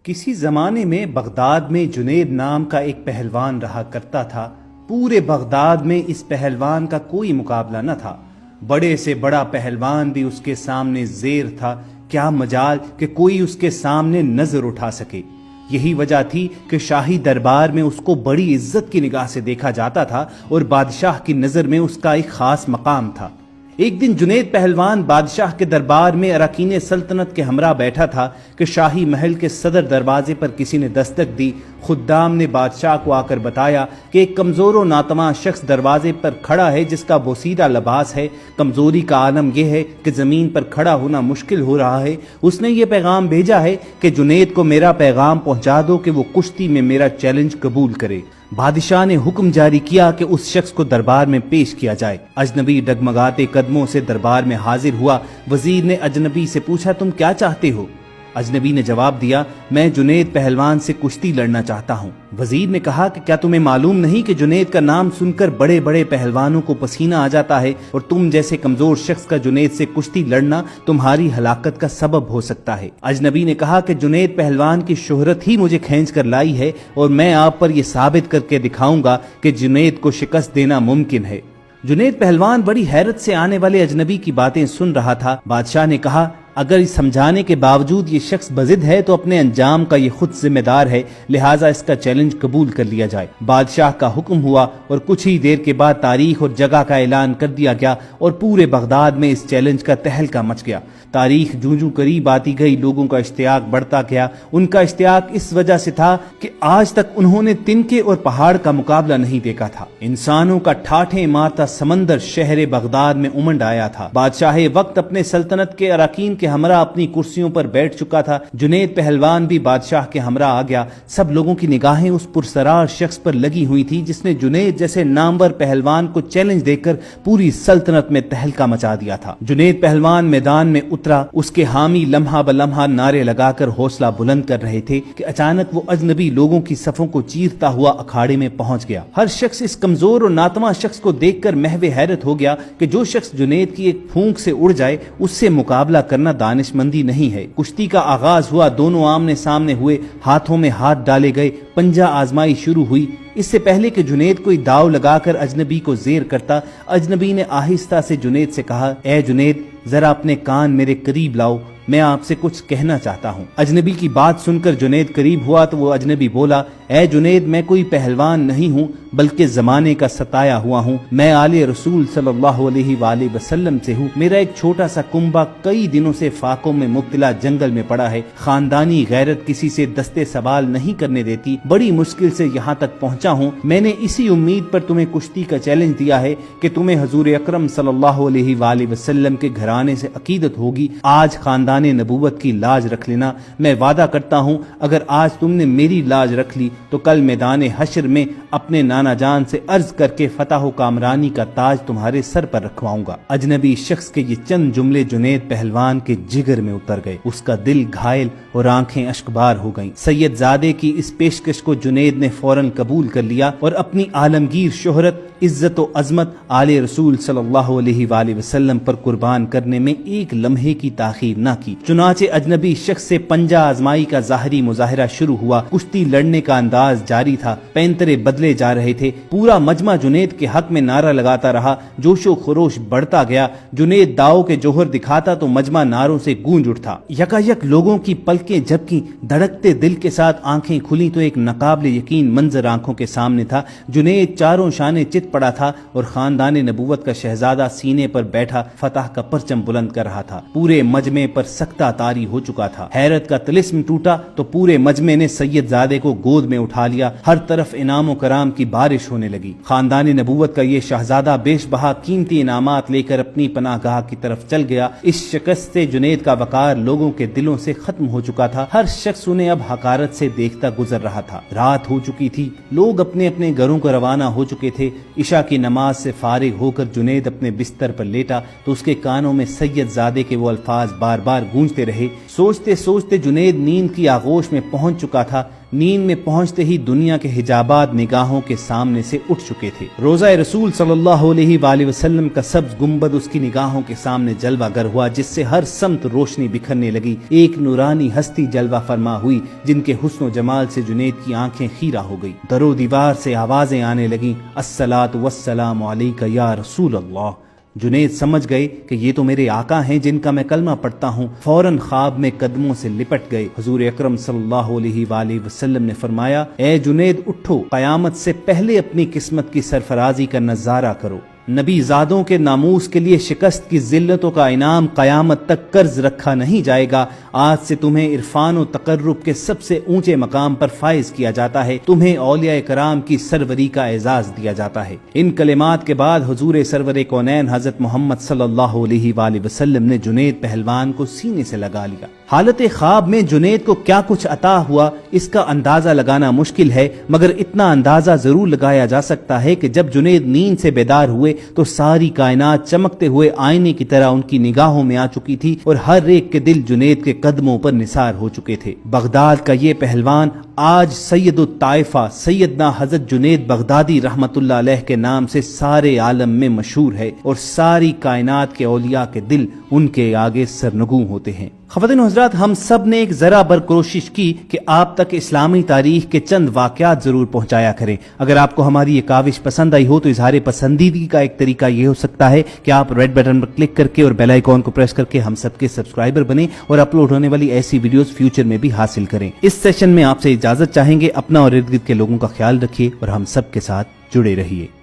کسی زمانے میں بغداد میں جنید نام کا ایک پہلوان رہا کرتا تھا۔ پورے بغداد میں اس پہلوان کا کوئی مقابلہ نہ تھا۔ بڑے سے بڑا پہلوان بھی اس کے سامنے زیر تھا، کیا مجال کہ کوئی اس کے سامنے نظر اٹھا سکے۔ یہی وجہ تھی کہ شاہی دربار میں اس کو بڑی عزت کی نگاہ سے دیکھا جاتا تھا اور بادشاہ کی نظر میں اس کا ایک خاص مقام تھا۔ ایک دن جنید پہلوان بادشاہ کے دربار میں اراکین سلطنت کے ہمراہ بیٹھا تھا کہ شاہی محل کے صدر دروازے پر کسی نے دستک دی۔ خدام نے بادشاہ کو آ کر بتایا کہ ایک کمزور و ناتواں شخص دروازے پر کھڑا ہے جس کا بوسیدہ لباس ہے۔ کمزوری کا عالم یہ ہے کہ زمین پر کھڑا ہونا مشکل ہو رہا ہے۔ اس نے یہ پیغام بھیجا ہے کہ جنید کو میرا پیغام پہنچا دو کہ وہ کشتی میں میرا چیلنج قبول کرے۔ بادشاہ نے حکم جاری کیا کہ اس شخص کو دربار میں پیش کیا جائے۔ اجنبی ڈگمگاتے قدموں سے دربار میں حاضر ہوا۔ وزیر نے اجنبی سے پوچھا، تم کیا چاہتے ہو؟ اجنبی نے جواب دیا، میں جنید پہلوان سے کشتی لڑنا چاہتا ہوں۔ وزیر نے کہا کہ کیا تمہیں معلوم نہیں کہ جنید کا نام سن کر بڑے بڑے پہلوانوں کو پسینہ آ جاتا ہے، اور تم جیسے کمزور شخص کا جنید سے کشتی لڑنا تمہاری ہلاکت کا سبب ہو سکتا ہے۔ اجنبی نے کہا کہ جنید پہلوان کی شہرت ہی مجھے کھینچ کر لائی ہے، اور میں آپ پر یہ ثابت کر کے دکھاؤں گا کہ جنید کو شکست دینا ممکن ہے۔ جنید پہلوان بڑی حیرت سے آنے والے اجنبی کی باتیں سن رہا تھا۔ بادشاہ نے کہا، اگر اس سمجھانے کے باوجود یہ شخص بضد ہے تو اپنے انجام کا یہ خود ذمہ دار ہے، لہٰذا اس کا چیلنج قبول کر لیا جائے۔ بادشاہ کا حکم ہوا اور کچھ ہی دیر کے بعد تاریخ اور جگہ کا اعلان کر دیا گیا، اور پورے بغداد میں اس چیلنج کا تہلکہ مچ گیا۔ تاریخ جوں جوں قریب آتی گئی، لوگوں کا اشتیاق بڑھتا گیا۔ ان کا اشتیاق اس وجہ سے تھا کہ آج تک انہوں نے تنکے اور پہاڑ کا مقابلہ نہیں دیکھا تھا۔ انسانوں کا ٹھاٹھیں مارتا سمندر شہر بغداد میں امنڈ آیا تھا۔ بادشاہ وقت اپنے سلطنت کے اراکین کے ہمراہ اپنی کرسیوں پر بیٹھ چکا تھا۔ جنید پہلوان بھی بادشاہ کے ہمراہ آ گیا۔ سب لوگوں کی نگاہیں اس پرسرار شخص پر لگی ہوئی تھی جس نے جنید جیسے نامور پہلوان کو چیلنج دے کر پوری سلطنت میں تہلکہ مچا دیا تھا۔ جنید پہلوان میدان میں اترا۔ اس کے حامی لمحہ بلمحہ نعرے لگا کر حوصلہ بلند کر رہے تھے کہ اچانک وہ اجنبی لوگوں کی صفوں کو چیرتا ہوا اکھاڑے میں پہنچ گیا۔ ہر شخص اس کمزور اور ناتواں شخص کو دیکھ کر محو حیرت ہو گیا کہ جو شخص جنید کی ایک پھونک سے اڑ جائے، اس سے مقابلہ کرنا دانش مندی نہیں ہے۔ کشتی کا آغاز ہوا، دونوں آمنے سامنے ہوئے، ہاتھوں میں ہاتھ ڈالے گئے، پنجہ آزمائی شروع ہوئی۔ اس سے پہلے کہ جنید کوئی داؤ لگا کر اجنبی کو زیر کرتا، اجنبی نے آہستہ سے جنید سے کہا، اے جنید، ذرا اپنے کان میرے قریب لاؤ، میں آپ سے کچھ کہنا چاہتا ہوں۔ اجنبی کی بات سن کر جنید قریب ہوا تو وہ اجنبی بولا، اے جنید، میں کوئی پہلوان نہیں ہوں بلکہ زمانے کا ستایا ہوا ہوں۔ میں آل رسول صلی اللہ علیہ وآلہ وسلم سے ہوں۔ میرا ایک چھوٹا سا کنبہ کئی دنوں سے فاقوں میں مبتلا جنگل میں پڑا ہے۔ خاندانی غیرت کسی سے دستے سوال نہیں کرنے دیتی۔ بڑی مشکل سے یہاں تک پہنچا ہوں۔ میں نے اسی امید پر تمہیں کشتی کا چیلنج دیا ہے کہ تمہیں حضور اکرم صلی اللہ علیہ وآلہ وسلم کے گھرانے سے عقیدت ہوگی۔ آج خاندان نبوت کی لاج رکھ لینا۔ میں وعدہ کرتا ہوں اگر آج تم نے میری لاج رکھ لی تو کل میدان حشر میں اپنے نانا جان سے عرض کر کے فتح و کامرانی کا تاج تمہارے سر پر رکھواؤں گا۔ اجنبی شخص کے یہ چند جملے جنید پہلوان کے جگر میں اتر گئے۔ اس کا دل گھائل اور آنکھیں اشکبار ہو گئیں۔ سید زادے کی اس پیشکش کو جنید نے فوراً قبول کر لیا اور اپنی عالمگیر شہرت، عزت و عظمت آل رسول صلی اللہ علیہ وآلہ وسلم پر قربان کرنے میں ایک لمحے کی تاخیر نہ کی۔ چنانچہ اجنبی شخص سے پنجہ آزمائی کا ظاہری مظاہرہ شروع ہوا۔ کشتی لڑنے کا انداز جاری تھا، پینترے بدلے جا رہے تھے۔ پورا مجمع جنید کے حق میں نعرہ لگاتا رہا۔ جوش و خروش بڑھتا گیا۔ جنید داؤ کے جوہر دکھاتا تو مجمع نعروں سے گونج اٹھتا۔ یکایک لوگوں کی پلکیں جھپکیں، دھڑکتے دل کے ساتھ آنکھیں کھلی تو ایک ناقابل یقین منظر آنکھوں کے سامنے تھا۔ جنید چاروں شانے چت پڑا تھا اور خاندان نبوت کا شہزادہ سینے پر بیٹھا فتح کا پرچم بلند کر رہا تھا۔ پورے مجمع پر سکتہ طاری ہو چکا تھا۔ حیرت کا طلسم ٹوٹا تو پورے مجمع نے سید زادے کو گود میں اٹھا لیا۔ ہر طرف انعام و کرام کی بارش ہونے لگی۔ خاندان نبوت کا یہ شہزادہ بیش بہا قیمتی انعامات لے کر اپنی پناہ گاہ کی طرف چل گیا۔ اس شکست سے جنید کا وقار لوگوں کے دلوں سے ختم ہو چکا تھا۔ ہر شخص انہیں اب حقارت سے دیکھتا گزر رہا تھا۔ رات ہو چکی تھی، لوگ اپنے اپنے گھروں کو روانہ ہو چکے تھے۔ عشاء کی نماز سے فارغ ہو کر جنید اپنے بستر پر لیٹا تو اس کے کانوں میں سید زادے کے وہ الفاظ بار بار گونجتے رہے۔ سوچتے سوچتے جنید نیند کی آغوش میں پہنچ چکا تھا۔ نیند میں پہنچتے ہی دنیا کے حجابات نگاہوں کے سامنے سے اٹھ چکے تھے۔ روضہ رسول صلی اللہ علیہ وآلہ وسلم کا سبز گنبد اس کی نگاہوں کے سامنے جلوہ گر ہوا، جس سے ہر سمت روشنی بکھرنے لگی۔ ایک نورانی ہستی جلوہ فرما ہوئی جن کے حسن و جمال سے جنید کی آنکھیں خیرہ ہو گئی۔ در و دیوار سے آوازیں آنے لگیں، الصلاۃ والسلام علیک یا رسول اللہ۔ جنید سمجھ گئے کہ یہ تو میرے آقا ہیں جن کا میں کلمہ پڑھتا ہوں۔ فوراً خواب میں قدموں سے لپٹ گئے۔ حضور اکرم صلی اللہ علیہ وآلہ وسلم نے فرمایا، اے جنید اٹھو، قیامت سے پہلے اپنی قسمت کی سرفرازی کا نظارہ کرو۔ نبی زادوں کے ناموس کے لیے شکست کی ذلتوں کا انعام قیامت تک قرض رکھا نہیں جائے گا۔ آج سے تمہیں عرفان و تقرب کے سب سے اونچے مقام پر فائز کیا جاتا ہے، تمہیں اولیاء کرام کی سروری کا اعزاز دیا جاتا ہے۔ ان کلمات کے بعد حضور سرور کونین حضرت محمد صلی اللہ علیہ وآلہ وسلم نے جنید پہلوان کو سینے سے لگا لیا۔ حالت خواب میں جنید کو کیا کچھ عطا ہوا اس کا اندازہ لگانا مشکل ہے، مگر اتنا اندازہ ضرور لگایا جا سکتا ہے کہ جب جنید نیند سے بیدار ہوئے تو ساری کائنات چمکتے ہوئے آئینے کی طرح ان کی نگاہوں میں آ چکی تھی اور ہر ایک کے دل جنید کے قدموں پر نثار ہو چکے تھے۔ بغداد کا یہ پہلوان آج سید الطائفہ سیدنا حضرت جنید بغدادی رحمت اللہ علیہ کے نام سے سارے عالم میں مشہور ہے اور ساری کائنات کے اولیاء کے دل ان کے آگے سرنگوں ہوتے ہیں۔ خواتین و حضرات، ہم سب نے ایک ذرا بر کوشش کی کہ آپ تک اسلامی تاریخ کے چند واقعات ضرور پہنچایا کریں۔ اگر آپ کو ہماری یہ کاوش پسند آئی ہو تو اظہار پسندیدگی کا ایک طریقہ یہ ہو سکتا ہے کہ آپ ریڈ بٹن پر کلک کر کے اور بیل آئیکن کو پریس کر کے ہم سب کے سبسکرائبر بنیں اور اپلوڈ ہونے والی ایسی ویڈیوز فیوچر میں بھی حاصل کریں۔ اس سیشن میں آپ سے اجازت چاہیں گے۔ اپنا اور ارد گرد کے لوگوں کا خیال رکھیے اور ہم سب کے ساتھ جڑے رہیے۔